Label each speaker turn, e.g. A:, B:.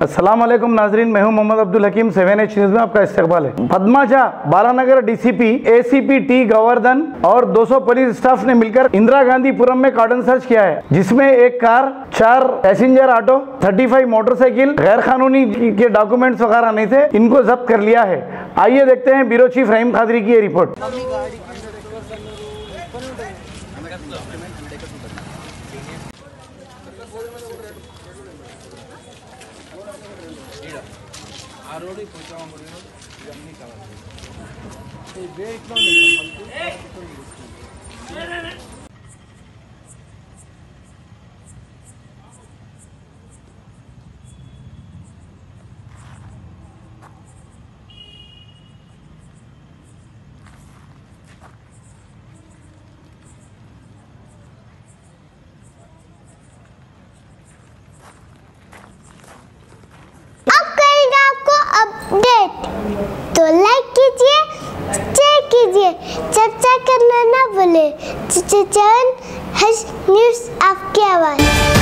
A: अस्सलाम वालेकुम नाजरीन, मैं हूं मोहम्मद अब्दुल हकीम। 7H न्यूज़ में आपका इस्तकबाल है। Padma Jha, Balanagar DCP, ACP T Govardhan और 200 पुलिस स्टाफ ने मिलकर इंदिरा गांधीपुरम में कार्डन सर्च किया है, जिसमें एक कार, 4 पैसेंजर ऑटो, 35 मोटरसाइकिल, गैर कानूनी के डॉक्यूमेंट्स वगैरह नहीं थे, इनको जब्त कर लिया है। आइए देखते हैं ब्यूरो चीफ रहीम खादरी की ये रिपोर्ट।
B: अपडेट तो लाइक कीजिए, शेयर कीजिए, चर्चा करना ना भूले। चैनल न्यूज़ आपकी आवाज़।